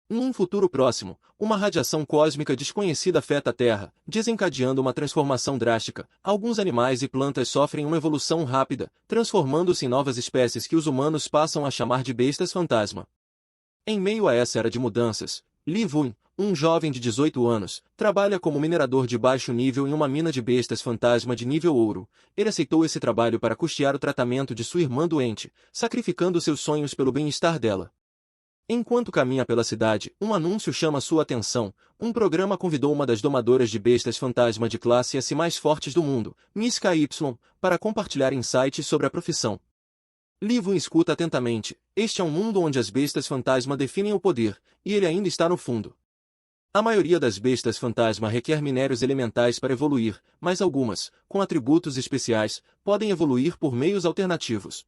Em um futuro próximo, uma radiação cósmica desconhecida afeta a Terra, desencadeando uma transformação drástica. Alguns animais e plantas sofrem uma evolução rápida, transformando-se em novas espécies que os humanos passam a chamar de bestas fantasma. Em meio a essa era de mudanças, Li Wun, um jovem de 18 anos, trabalha como minerador de baixo nível em uma mina de bestas fantasma de nível ouro. Ele aceitou esse trabalho para custear o tratamento de sua irmã doente, sacrificando seus sonhos pelo bem-estar dela. Enquanto caminha pela cidade, um anúncio chama sua atenção. Um programa convidou uma das domadoras de bestas fantasma de classe S mais fortes do mundo, Miss KY, para compartilhar insights sobre a profissão. Li Wun escuta atentamente. Este é um mundo onde as bestas fantasma definem o poder, e ele ainda está no fundo. A maioria das bestas fantasma requer minérios elementais para evoluir, mas algumas, com atributos especiais, podem evoluir por meios alternativos.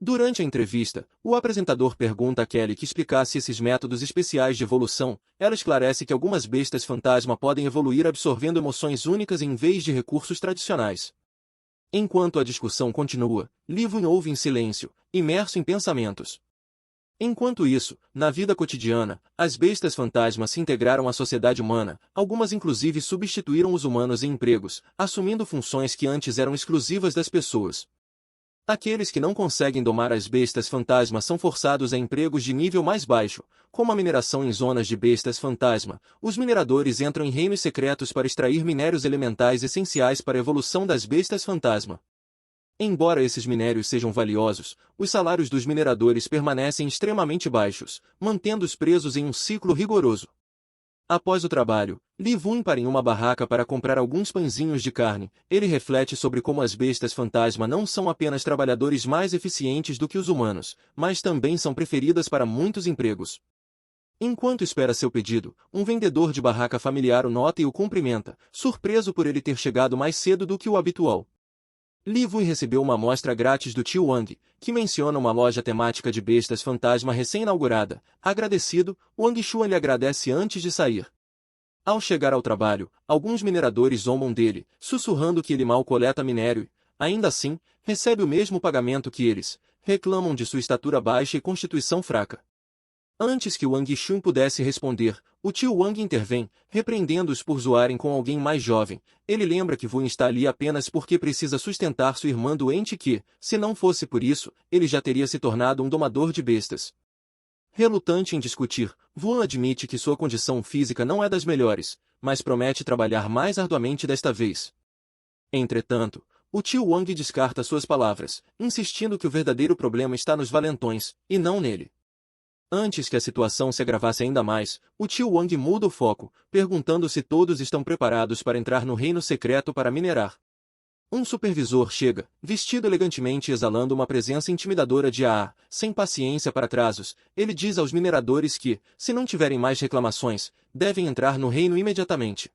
Durante a entrevista, o apresentador pergunta a Kelly que explicasse esses métodos especiais de evolução. Ela esclarece que algumas bestas fantasma podem evoluir absorvendo emoções únicas em vez de recursos tradicionais. Enquanto a discussão continua, Li Wun ouve em silêncio, imerso em pensamentos. Enquanto isso, na vida cotidiana, as bestas fantasma se integraram à sociedade humana, algumas inclusive substituíram os humanos em empregos, assumindo funções que antes eram exclusivas das pessoas. Aqueles que não conseguem domar as bestas fantasma são forçados a empregos de nível mais baixo, como a mineração em zonas de bestas fantasma. Os mineradores entram em reinos secretos para extrair minérios elementais essenciais para a evolução das bestas fantasma. Embora esses minérios sejam valiosos, os salários dos mineradores permanecem extremamente baixos, mantendo-os presos em um ciclo rigoroso. Após o trabalho, Li Wun para em uma barraca para comprar alguns pãezinhos de carne. Ele reflete sobre como as bestas fantasma não são apenas trabalhadores mais eficientes do que os humanos, mas também são preferidas para muitos empregos. Enquanto espera seu pedido, um vendedor de barraca familiar o nota e o cumprimenta, surpreso por ele ter chegado mais cedo do que o habitual. Li Wun recebeu uma amostra grátis do tio Wang, que menciona uma loja temática de bestas fantasma recém-inaugurada. Agradecido, Wang Xuan lhe agradece antes de sair. Ao chegar ao trabalho, alguns mineradores zombam dele, sussurrando que ele mal coleta minério e, ainda assim, recebe o mesmo pagamento que eles. Reclamam de sua estatura baixa e constituição fraca. Antes que Wang Xun pudesse responder, o tio Wang intervém, repreendendo-os por zoarem com alguém mais jovem. Ele lembra que Wun está ali apenas porque precisa sustentar sua irmã doente que, se não fosse por isso, ele já teria se tornado um domador de bestas. Relutante em discutir, Wun admite que sua condição física não é das melhores, mas promete trabalhar mais arduamente desta vez. Entretanto, o tio Wang descarta suas palavras, insistindo que o verdadeiro problema está nos valentões, e não nele. Antes que a situação se agravasse ainda mais, o tio Wang muda o foco, perguntando se todos estão preparados para entrar no reino secreto para minerar. Um supervisor chega, vestido elegantemente e exalando uma presença intimidadora de AA, sem paciência para atrasos. Ele diz aos mineradores que, se não tiverem mais reclamações, devem entrar no reino imediatamente.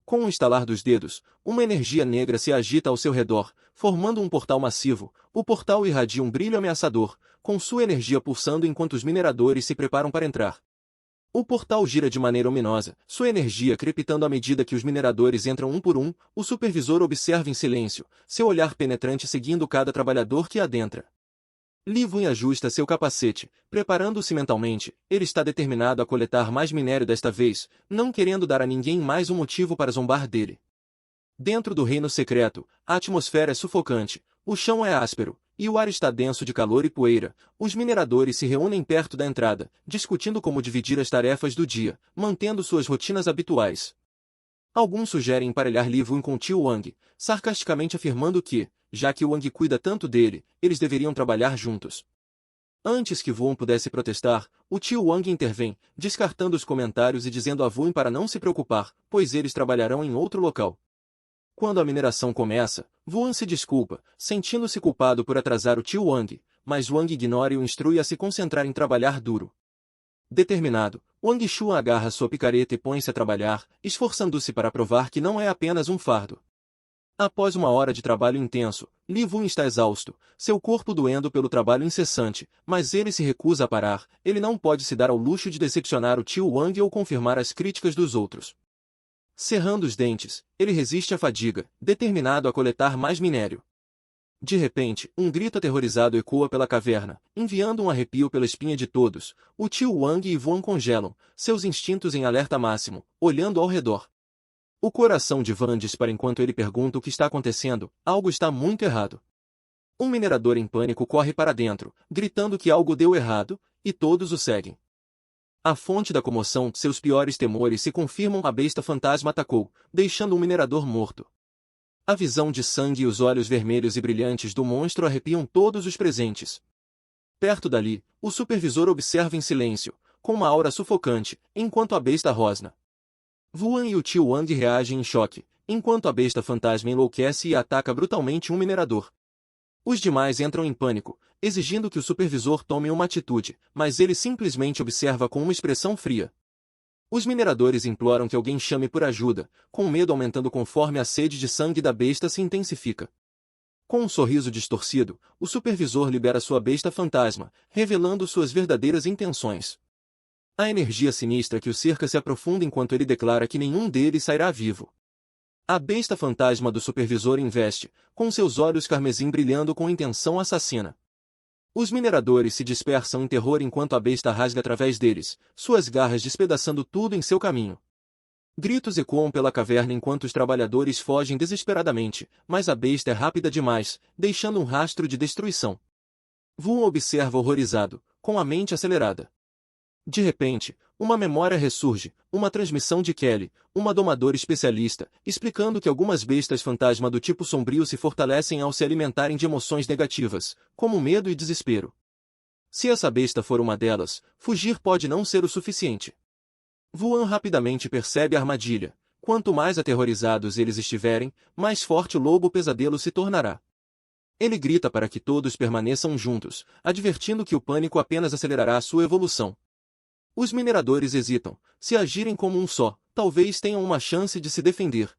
Com um estalar dos dedos, uma energia negra se agita ao seu redor, formando um portal massivo. O portal irradia um brilho ameaçador, com sua energia pulsando enquanto os mineradores se preparam para entrar. O portal gira de maneira ominosa, sua energia crepitando à medida que os mineradores entram um por um. O supervisor observa em silêncio, seu olhar penetrante seguindo cada trabalhador que adentra. Li Wun ajusta seu capacete, preparando-se mentalmente. Ele está determinado a coletar mais minério desta vez, não querendo dar a ninguém mais um motivo para zombar dele. Dentro do reino secreto, a atmosfera é sufocante, o chão é áspero, e o ar está denso de calor e poeira. Os mineradores se reúnem perto da entrada, discutindo como dividir as tarefas do dia, mantendo suas rotinas habituais. Alguns sugerem emparelhar Li Wun com tio Wang, sarcasticamente afirmando que, já que Wang cuida tanto dele, eles deveriam trabalhar juntos. Antes que Wun pudesse protestar, o tio Wang intervém, descartando os comentários e dizendo a Wun para não se preocupar, pois eles trabalharão em outro local. Quando a mineração começa, Wun se desculpa, sentindo-se culpado por atrasar o tio Wang, mas Wang ignora e o instrui a se concentrar em trabalhar duro. Determinado, Wang Xuan agarra sua picareta e põe-se a trabalhar, esforçando-se para provar que não é apenas um fardo. Após uma hora de trabalho intenso, Li Wun está exausto, seu corpo doendo pelo trabalho incessante, mas ele se recusa a parar. Ele não pode se dar ao luxo de decepcionar o tio Wang ou confirmar as críticas dos outros. Cerrando os dentes, ele resiste à fadiga, determinado a coletar mais minério. De repente, um grito aterrorizado ecoa pela caverna, enviando um arrepio pela espinha de todos. O tio Wang e Van congelam, seus instintos em alerta máximo, olhando ao redor. O coração de Van dispara enquanto ele pergunta o que está acontecendo. Algo está muito errado. Um minerador em pânico corre para dentro, gritando que algo deu errado, e todos o seguem. A fonte da comoção, seus piores temores se confirmam. A besta fantasma atacou, deixando um minerador morto. A visão de sangue e os olhos vermelhos e brilhantes do monstro arrepiam todos os presentes. Perto dali, o supervisor observa em silêncio, com uma aura sufocante, enquanto a besta rosna. Vuan e o tio Wang reagem em choque, enquanto a besta fantasma enlouquece e ataca brutalmente um minerador. Os demais entram em pânico, exigindo que o supervisor tome uma atitude, mas ele simplesmente observa com uma expressão fria. Os mineradores imploram que alguém chame por ajuda, com o medo aumentando conforme a sede de sangue da besta se intensifica. Com um sorriso distorcido, o supervisor libera sua besta fantasma, revelando suas verdadeiras intenções. A energia sinistra que o cerca se aprofunda enquanto ele declara que nenhum deles sairá vivo. A besta fantasma do supervisor investe, com seus olhos carmesim brilhando com intenção assassina. Os mineradores se dispersam em terror enquanto a besta rasga através deles, suas garras despedaçando tudo em seu caminho. Gritos ecoam pela caverna enquanto os trabalhadores fogem desesperadamente, mas a besta é rápida demais, deixando um rastro de destruição. Vuan observa horrorizado, com a mente acelerada. De repente, uma memória ressurge, uma transmissão de Kelly, uma domadora especialista, explicando que algumas bestas fantasma do tipo sombrio se fortalecem ao se alimentarem de emoções negativas, como medo e desespero. Se essa besta for uma delas, fugir pode não ser o suficiente. Vuan rapidamente percebe a armadilha. Quanto mais aterrorizados eles estiverem, mais forte o lobo pesadelo se tornará. Ele grita para que todos permaneçam juntos, advertindo que o pânico apenas acelerará sua evolução. Os mineradores hesitam. Se agirem como um só, talvez tenham uma chance de se defender.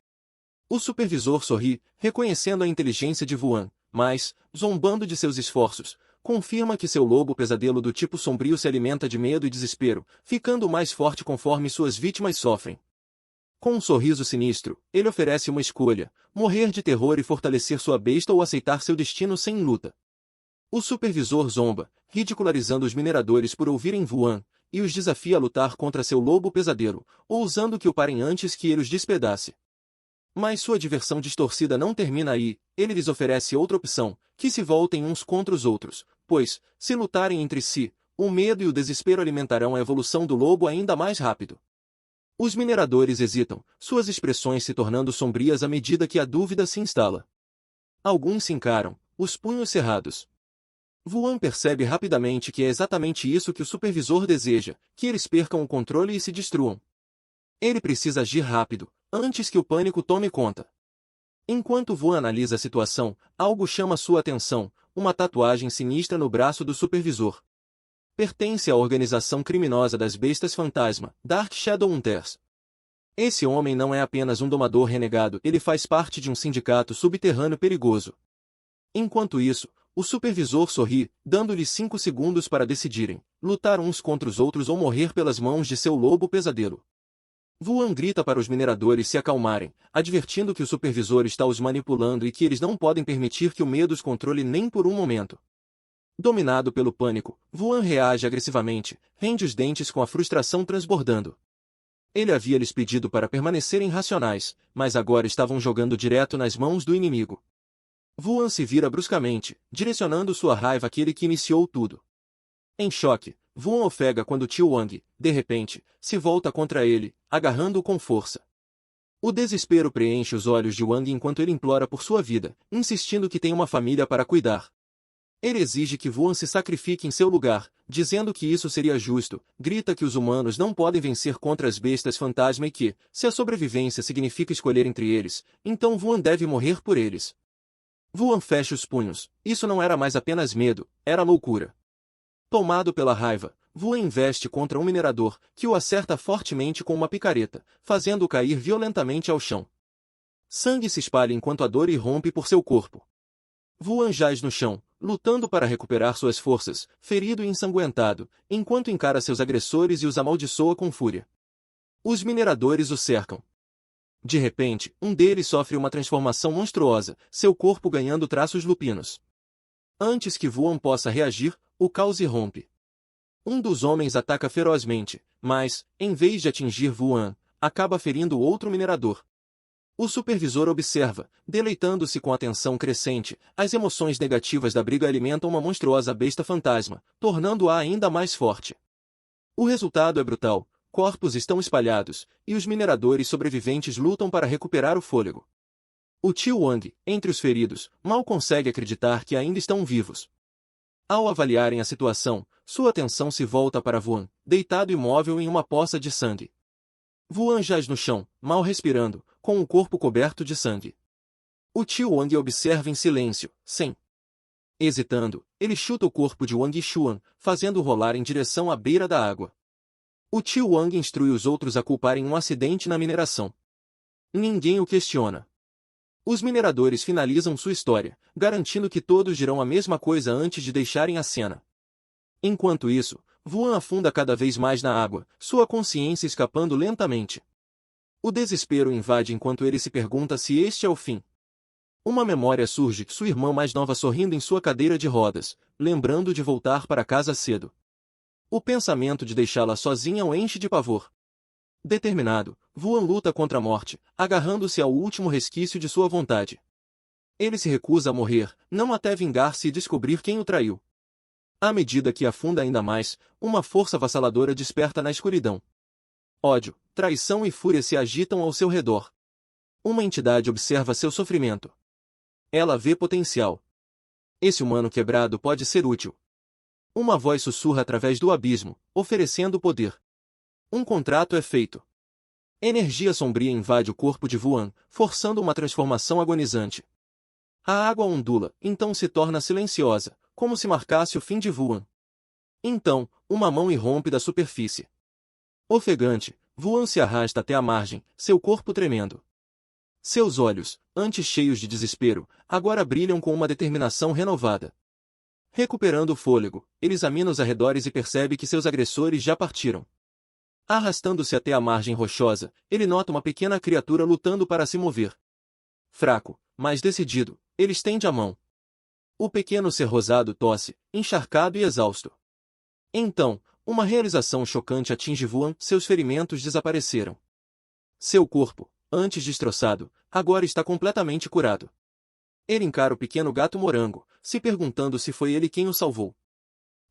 O supervisor sorri, reconhecendo a inteligência de Vuan, mas, zombando de seus esforços, confirma que seu lobo pesadelo do tipo sombrio se alimenta de medo e desespero, ficando mais forte conforme suas vítimas sofrem. Com um sorriso sinistro, ele oferece uma escolha: morrer de terror e fortalecer sua besta ou aceitar seu destino sem luta. O supervisor zomba, ridicularizando os mineradores por ouvirem Vuan, e os desafia a lutar contra seu lobo pesadelo, ousando que o parem antes que ele os despedace. Mas sua diversão distorcida não termina aí. Ele lhes oferece outra opção, que se voltem uns contra os outros, pois, se lutarem entre si, o medo e o desespero alimentarão a evolução do lobo ainda mais rápido. Os mineradores hesitam, suas expressões se tornando sombrias à medida que a dúvida se instala. Alguns se encaram, os punhos cerrados. Vuan percebe rapidamente que é exatamente isso que o supervisor deseja, que eles percam o controle e se destruam. Ele precisa agir rápido, antes que o pânico tome conta. Enquanto Vuan analisa a situação, algo chama sua atenção: uma tatuagem sinistra no braço do supervisor. Pertence à organização criminosa das bestas fantasma, Dark Shadow Hunters. Esse homem não é apenas um domador renegado, ele faz parte de um sindicato subterrâneo perigoso. Enquanto isso, o supervisor sorri, dando-lhes 5 segundos para decidirem: lutar uns contra os outros ou morrer pelas mãos de seu lobo pesadelo. Vuan grita para os mineradores se acalmarem, advertindo que o supervisor está os manipulando e que eles não podem permitir que o medo os controle nem por um momento. Dominado pelo pânico, Vuan reage agressivamente, rende os dentes com a frustração transbordando. Ele havia lhes pedido para permanecerem racionais, mas agora estavam jogando direto nas mãos do inimigo. Vuan se vira bruscamente, direcionando sua raiva àquele que iniciou tudo. Em choque, Vuan ofega quando Tio Wang, de repente, se volta contra ele, agarrando-o com força. O desespero preenche os olhos de Wang enquanto ele implora por sua vida, insistindo que tem uma família para cuidar. Ele exige que Vuan se sacrifique em seu lugar, dizendo que isso seria justo, grita que os humanos não podem vencer contra as bestas fantasma e que, se a sobrevivência significa escolher entre eles, então Vuan deve morrer por eles. Vuan fecha os punhos. Isso não era mais apenas medo, era loucura. Tomado pela raiva, Vuan investe contra um minerador, que o acerta fortemente com uma picareta, fazendo-o cair violentamente ao chão. Sangue se espalha enquanto a dor irrompe por seu corpo. Vuan jaz no chão, lutando para recuperar suas forças, ferido e ensanguentado, enquanto encara seus agressores e os amaldiçoa com fúria. Os mineradores o cercam. De repente, um deles sofre uma transformação monstruosa, seu corpo ganhando traços lupinos. Antes que Wuhan possa reagir, o caos irrompe. Um dos homens ataca ferozmente, mas, em vez de atingir Wuhan, acaba ferindo outro minerador. O supervisor observa, deleitando-se com a tensão crescente. As emoções negativas da briga alimentam uma monstruosa besta fantasma, tornando-a ainda mais forte. O resultado é brutal. Corpos estão espalhados, e os mineradores sobreviventes lutam para recuperar o fôlego. O tio Wang, entre os feridos, mal consegue acreditar que ainda estão vivos. Ao avaliarem a situação, sua atenção se volta para Wuhan, deitado imóvel em uma poça de sangue. Wuhan jaz no chão, mal respirando, com o corpo coberto de sangue. O tio Wang observa em silêncio, sem. Hesitando, ele chuta o corpo de Wang Xuan, fazendo-o rolar em direção à beira da água. O tio Wang instrui os outros a culparem um acidente na mineração. Ninguém o questiona. Os mineradores finalizam sua história, garantindo que todos dirão a mesma coisa antes de deixarem a cena. Enquanto isso, Wuhan afunda cada vez mais na água, sua consciência escapando lentamente. O desespero invade enquanto ele se pergunta se este é o fim. Uma memória surge, sua irmã mais nova sorrindo em sua cadeira de rodas, lembrando de voltar para casa cedo. O pensamento de deixá-la sozinha o enche de pavor. Determinado, Wuhan luta contra a morte, agarrando-se ao último resquício de sua vontade. Ele se recusa a morrer, não até vingar-se e descobrir quem o traiu. À medida que afunda ainda mais, uma força avassaladora desperta na escuridão. Ódio, traição e fúria se agitam ao seu redor. Uma entidade observa seu sofrimento. Ela vê potencial. Esse humano quebrado pode ser útil. Uma voz sussurra através do abismo, oferecendo poder. Um contrato é feito. Energia sombria invade o corpo de Wuhan, forçando uma transformação agonizante. A água ondula, então se torna silenciosa, como se marcasse o fim de Wuhan. Então, uma mão irrompe da superfície. Ofegante, Wuhan se arrasta até a margem, seu corpo tremendo. Seus olhos, antes cheios de desespero, agora brilham com uma determinação renovada. Recuperando o fôlego, ele examina os arredores e percebe que seus agressores já partiram. Arrastando-se até a margem rochosa, ele nota uma pequena criatura lutando para se mover. Fraco, mas decidido, ele estende a mão. O pequeno ser rosado tosse, encharcado e exausto. Então, uma realização chocante atinge Wuhan, seus ferimentos desapareceram. Seu corpo, antes destroçado, agora está completamente curado. Ele encara o pequeno gato morango, se perguntando se foi ele quem o salvou.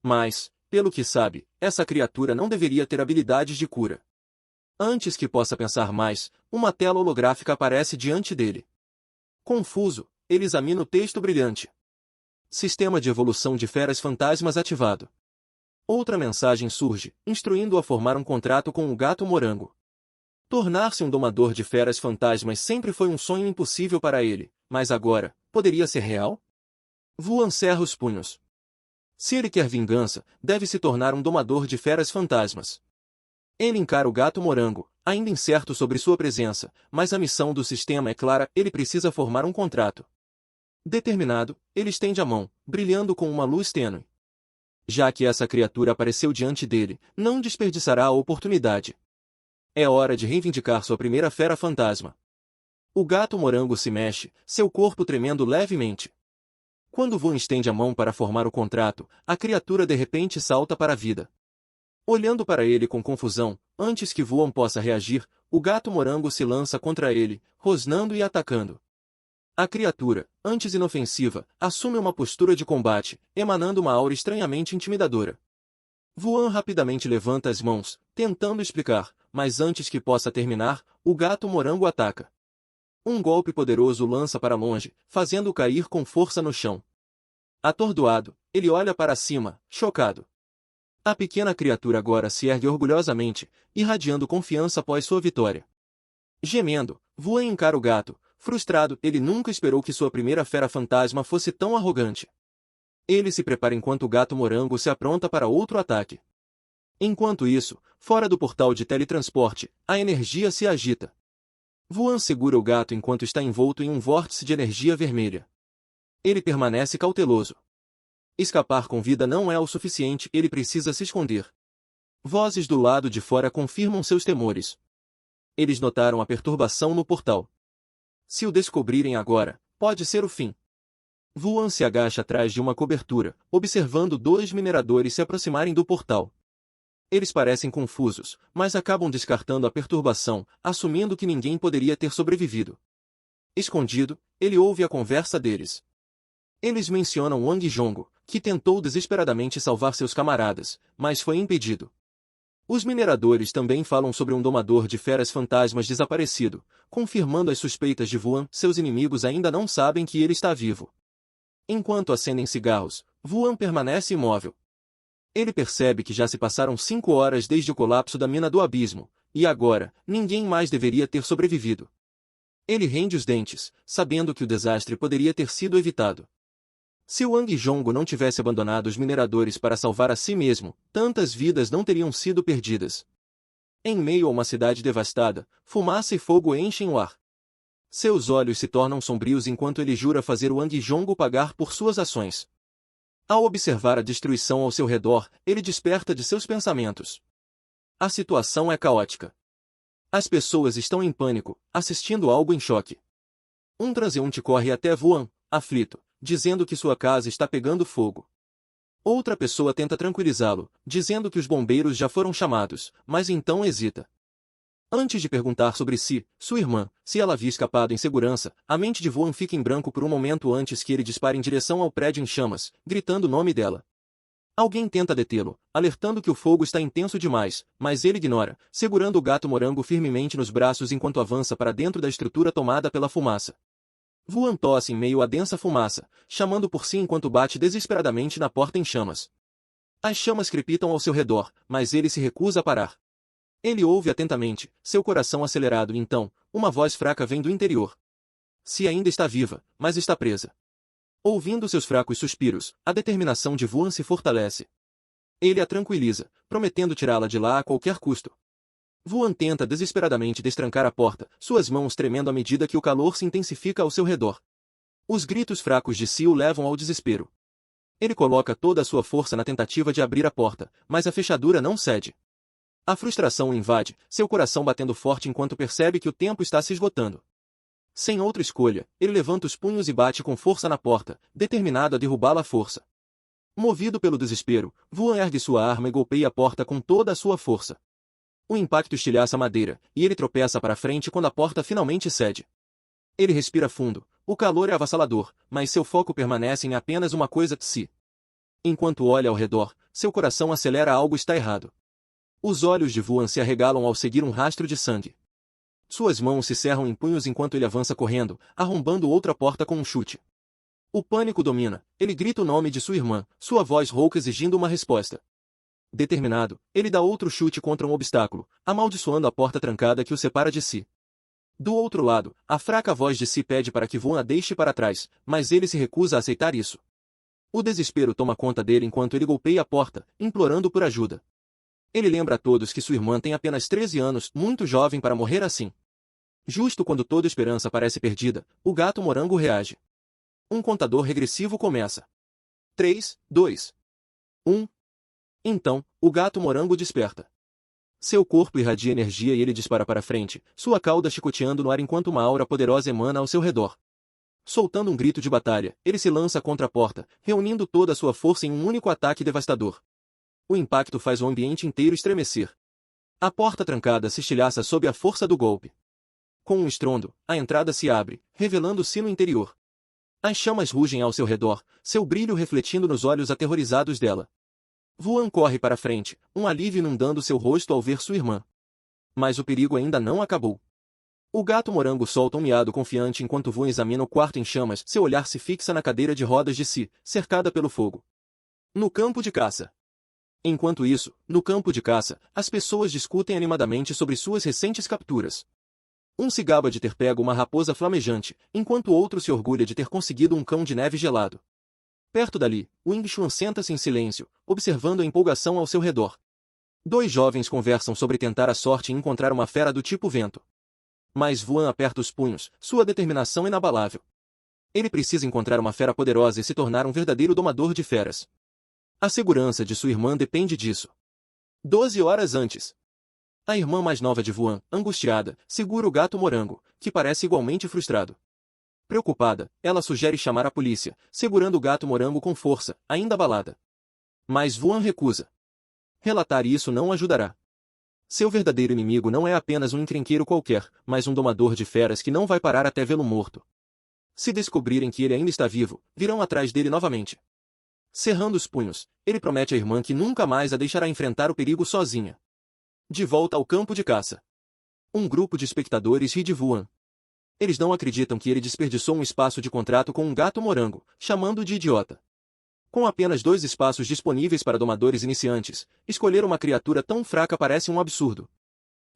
Mas, pelo que sabe, essa criatura não deveria ter habilidades de cura. Antes que possa pensar mais, uma tela holográfica aparece diante dele. Confuso, ele examina o texto brilhante. Sistema de evolução de feras fantasmas ativado. Outra mensagem surge, instruindo-o a formar um contrato com o gato morango. Tornar-se um domador de feras fantasmas sempre foi um sonho impossível para ele, mas agora, poderia ser real? Wuhan cerra os punhos. Se ele quer vingança, deve se tornar um domador de feras fantasmas. Ele encara o gato morango, ainda incerto sobre sua presença, mas a missão do sistema é clara, ele precisa formar um contrato. Determinado, ele estende a mão, brilhando com uma luz tênue. Já que essa criatura apareceu diante dele, não desperdiçará a oportunidade. É hora de reivindicar sua primeira fera fantasma. O gato morango se mexe, seu corpo tremendo levemente. Quando Wuhan estende a mão para formar o contrato, a criatura de repente salta para a vida. Olhando para ele com confusão, antes que Wuhan possa reagir, o gato morango se lança contra ele, rosnando e atacando. A criatura, antes inofensiva, assume uma postura de combate, emanando uma aura estranhamente intimidadora. Wuhan rapidamente levanta as mãos, tentando explicar, mas antes que possa terminar, o gato morango ataca. Um golpe poderoso o lança para longe, fazendo-o cair com força no chão. Atordoado, ele olha para cima, chocado. A pequena criatura agora se ergue orgulhosamente, irradiando confiança após sua vitória. Gemendo, Wuhan encara o gato. Frustrado, ele nunca esperou que sua primeira fera fantasma fosse tão arrogante. Ele se prepara enquanto o gato morango se apronta para outro ataque. Enquanto isso, fora do portal de teletransporte, a energia se agita. Wuhan segura o gato enquanto está envolto em um vórtice de energia vermelha. Ele permanece cauteloso. Escapar com vida não é o suficiente, ele precisa se esconder. Vozes do lado de fora confirmam seus temores. Eles notaram a perturbação no portal. Se o descobrirem agora, pode ser o fim. Vuan se agacha atrás de uma cobertura, observando dois mineradores se aproximarem do portal. Eles parecem confusos, mas acabam descartando a perturbação, assumindo que ninguém poderia ter sobrevivido. Escondido, ele ouve a conversa deles. Eles mencionam Wang Zhonggu, que tentou desesperadamente salvar seus camaradas, mas foi impedido. Os mineradores também falam sobre um domador de feras fantasmas desaparecido, confirmando as suspeitas de Vuan. Seus inimigos ainda não sabem que ele está vivo. Enquanto acendem cigarros, Vuan permanece imóvel. Ele percebe que já se passaram 5 horas desde o colapso da mina do abismo, e agora, ninguém mais deveria ter sobrevivido. Ele rende os dentes, sabendo que o desastre poderia ter sido evitado. Se Wang Zhonggu não tivesse abandonado os mineradores para salvar a si mesmo, tantas vidas não teriam sido perdidas. Em meio a uma cidade devastada, fumaça e fogo enchem o ar. Seus olhos se tornam sombrios enquanto ele jura fazer Wang Zhonggu pagar por suas ações. Ao observar a destruição ao seu redor, ele desperta de seus pensamentos. A situação é caótica. As pessoas estão em pânico, assistindo algo em choque. Um transeunte corre até Vuan, aflito, dizendo que sua casa está pegando fogo. Outra pessoa tenta tranquilizá-lo, dizendo que os bombeiros já foram chamados, mas então hesita. Antes de perguntar sobre si, sua irmã, se ela havia escapado em segurança, a mente de Vuan fica em branco por um momento antes que ele dispare em direção ao prédio em chamas, gritando o nome dela. Alguém tenta detê-lo, alertando que o fogo está intenso demais, mas ele ignora, segurando o gato morango firmemente nos braços enquanto avança para dentro da estrutura tomada pela fumaça. Vuan tosse em meio à densa fumaça, chamando por si enquanto bate desesperadamente na porta em chamas. As chamas crepitam ao seu redor, mas ele se recusa a parar. Ele ouve atentamente, seu coração acelerado e então, uma voz fraca vem do interior. Se ainda está viva, mas está presa. Ouvindo seus fracos suspiros, a determinação de Vuan se fortalece. Ele a tranquiliza, prometendo tirá-la de lá a qualquer custo. Vuan tenta desesperadamente destrancar a porta, suas mãos tremendo à medida que o calor se intensifica ao seu redor. Os gritos fracos de Si o levam ao desespero. Ele coloca toda a sua força na tentativa de abrir a porta, mas a fechadura não cede. A frustração o invade, seu coração batendo forte enquanto percebe que o tempo está se esgotando. Sem outra escolha, ele levanta os punhos e bate com força na porta, determinado a derrubá-la à força. Movido pelo desespero, Vuan ergue sua arma e golpeia a porta com toda a sua força. O impacto estilhaça a madeira, e ele tropeça para frente quando a porta finalmente cede. Ele respira fundo, o calor é avassalador, mas seu foco permanece em apenas uma coisa de si. Enquanto olha ao redor, seu coração acelera. Algo está errado. Os olhos de Vuan se arregalam ao seguir um rastro de sangue. Suas mãos se cerram em punhos enquanto ele avança correndo, arrombando outra porta com um chute. O pânico domina, ele grita o nome de sua irmã, sua voz rouca exigindo uma resposta. Determinado, ele dá outro chute contra um obstáculo, amaldiçoando a porta trancada que o separa de si. Do outro lado, a fraca voz de Si pede para que Vuan a deixe para trás, mas ele se recusa a aceitar isso. O desespero toma conta dele enquanto ele golpeia a porta, implorando por ajuda. Ele lembra a todos que sua irmã tem apenas 13 anos, muito jovem para morrer assim. Justo quando toda esperança parece perdida, o gato morango reage. Um contador regressivo começa. 3, 2, 1. Então, o gato morango desperta. Seu corpo irradia energia e ele dispara para frente, sua cauda chicoteando no ar enquanto uma aura poderosa emana ao seu redor. Soltando um grito de batalha, ele se lança contra a porta, reunindo toda a sua força em um único ataque devastador. O impacto faz o ambiente inteiro estremecer. A porta trancada se estilhaça sob a força do golpe. Com um estrondo, a entrada se abre, revelando-se no interior. As chamas rugem ao seu redor, seu brilho refletindo nos olhos aterrorizados dela. Vuan corre para frente, um alívio inundando seu rosto ao ver sua irmã. Mas o perigo ainda não acabou. O gato morango solta um miado confiante enquanto Vuan examina o quarto em chamas, seu olhar se fixa na cadeira de rodas de Si, cercada pelo fogo. No campo de caça. Enquanto isso, no campo de caça, as pessoas discutem animadamente sobre suas recentes capturas. Um se gaba de ter pego uma raposa flamejante, enquanto outro se orgulha de ter conseguido um cão de neve gelado. Perto dali, Wing Chun senta-se em silêncio, observando a empolgação ao seu redor. Dois jovens conversam sobre tentar a sorte em encontrar uma fera do tipo vento. Mas Vuan aperta os punhos, sua determinação inabalável. Ele precisa encontrar uma fera poderosa e se tornar um verdadeiro domador de feras. A segurança de sua irmã depende disso. 12 horas antes. A irmã mais nova de Vuan, angustiada, segura o gato morango, que parece igualmente frustrado. Preocupada, ela sugere chamar a polícia, segurando o gato morango com força, ainda abalada. Mas Vuan recusa. Relatar isso não ajudará. Seu verdadeiro inimigo não é apenas um encrenqueiro qualquer, mas um domador de feras que não vai parar até vê-lo morto. Se descobrirem que ele ainda está vivo, virão atrás dele novamente. Cerrando os punhos, ele promete à irmã que nunca mais a deixará enfrentar o perigo sozinha. De volta ao campo de caça. Um grupo de espectadores ri de Vuan. Eles não acreditam que ele desperdiçou um espaço de contrato com um gato morango, chamando-o de idiota. Com apenas 2 espaços disponíveis para domadores iniciantes, escolher uma criatura tão fraca parece um absurdo.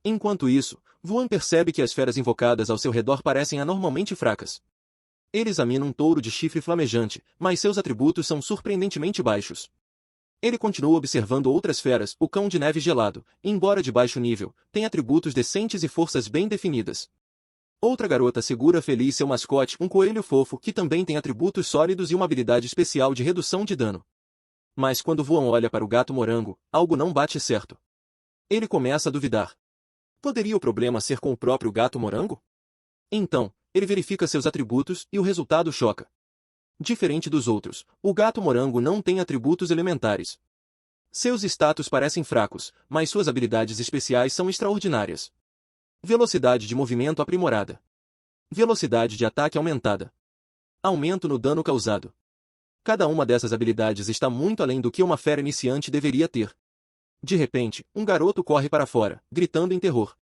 Enquanto isso, Vuan percebe que as feras invocadas ao seu redor parecem anormalmente fracas. Ele examina um touro de chifre flamejante, mas seus atributos são surpreendentemente baixos. Ele continua observando outras feras, o cão de neve gelado, embora de baixo nível, tem atributos decentes e forças bem definidas. Outra garota segura feliz seu mascote, um coelho fofo que também tem atributos sólidos e uma habilidade especial de redução de dano. Mas quando Vuan olha para o gato morango, algo não bate certo. Ele começa a duvidar. Poderia o problema ser com o próprio gato morango? Então, ele verifica seus atributos e o resultado choca. Diferente dos outros, o gato morango não tem atributos elementares. Seus status parecem fracos, mas suas habilidades especiais são extraordinárias. Velocidade de movimento aprimorada. Velocidade de ataque aumentada. Aumento no dano causado. Cada uma dessas habilidades está muito além do que uma fera iniciante deveria ter. De repente, um garoto corre para fora, gritando em terror.